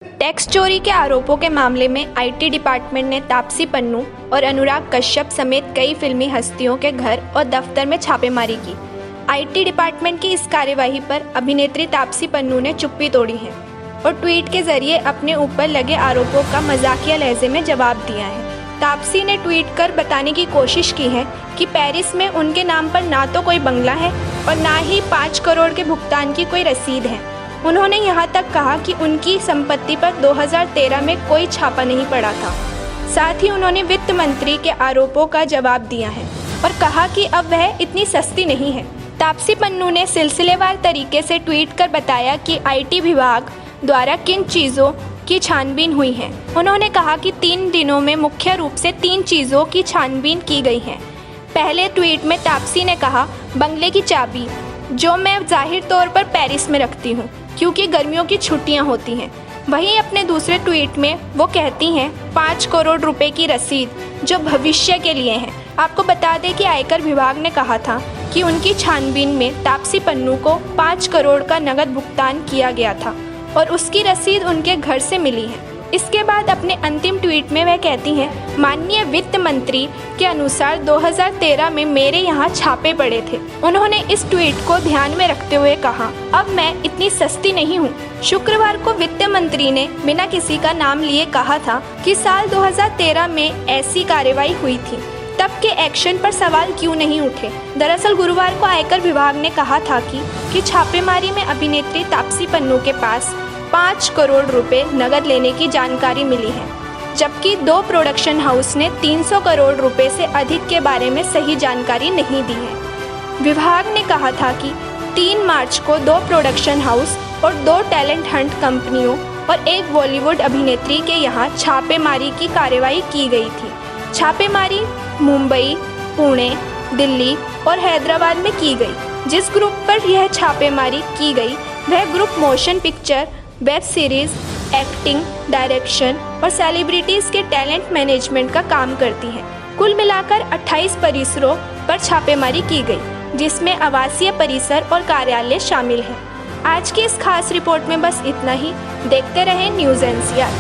Tax चोरी के आरोपों के मामले में आईटी डिपार्टमेंट ने तापसी पन्नू और अनुराग कश्यप समेत कई फिल्मी हस्तियों के घर और दफ्तर में छापेमारी की। आईटी डिपार्टमेंट की इस कार्यवाही पर अभिनेत्री तापसी पन्नू ने चुप्पी तोड़ी है और ट्वीट के जरिए अपने ऊपर लगे आरोपों का मजाकिया लहजे में जवाब दिया है। तापसी ने ट्वीट कर बताने की कोशिश की है कि पेरिस में उनके नाम पर ना तो कोई बंगला है और ना ही 5 करोड़ के भुगतान की कोई रसीद है। उन्होंने यहाँ तक कहा कि उनकी संपत्ति पर 2013 में कोई छापा नहीं पड़ा था। साथ ही उन्होंने वित्त मंत्री के आरोपों का जवाब दिया है और कहा कि अब वह इतनी सस्ती नहीं है। तापसी पन्नू ने सिलसिलेवार तरीके से ट्वीट कर बताया कि आईटी विभाग द्वारा किन चीज़ों की छानबीन हुई है। उन्होंने कहा कि 3 दिनों में मुख्य रूप से 3 चीज़ों की छानबीन की गई है। पहले ट्वीट में तापसी ने कहा, बंगले की चाबी जो मैं जाहिर तौर पर पेरिस में रखती हूँ क्योंकि गर्मियों की छुट्टियाँ होती हैं। वहीं अपने दूसरे ट्वीट में वो कहती हैं 5 करोड़ रुपए की रसीद जो भविष्य के लिए है। आपको बता दें कि आयकर विभाग ने कहा था कि उनकी छानबीन में तापसी पन्नू को 5 करोड़ का नकद भुगतान किया गया था और उसकी रसीद उनके घर से मिली है। इसके बाद अपने अंतिम ट्वीट में वह कहती हैं, माननीय वित्त मंत्री के अनुसार 2013 में मेरे यहाँ छापे पड़े थे। उन्होंने इस ट्वीट को ध्यान में रखते हुए कहा, अब मैं इतनी सस्ती नहीं हूँ। शुक्रवार को वित्त मंत्री ने बिना किसी का नाम लिए कहा था कि साल 2013 में ऐसी कार्रवाई हुई थी, तब के एक्शन पर सवाल क्यों नहीं उठे। दरअसल गुरुवार को आयकर विभाग ने कहा था कि छापेमारी में अभिनेत्री तापसी पन्नू के पास 5 करोड़ रुपए नकद लेने की जानकारी मिली है, जबकि 2 प्रोडक्शन हाउस ने 300 करोड़ रुपए से अधिक के बारे में सही जानकारी नहीं दी है। विभाग ने कहा था कि 3 मार्च को 2 प्रोडक्शन हाउस और 2 टैलेंट हंट कंपनियों और एक बॉलीवुड अभिनेत्री के यहाँ छापेमारी की कार्रवाई की गई थी। छापेमारी मुंबई, पुणे, दिल्ली और हैदराबाद में की गई। जिस ग्रुप पर यह छापेमारी की गई वह group motion picture, web series, acting, direction और सेलिब्रिटीज़ के टैलेंट मैनेजमेंट का काम करती है। कुल मिलाकर 28 परिसरों पर छापेमारी की गई, जिसमें आवासीय परिसर और कार्यालय शामिल हैं। आज की इस खास रिपोर्ट में बस इतना ही। देखते रहें न्यूज़ NCR।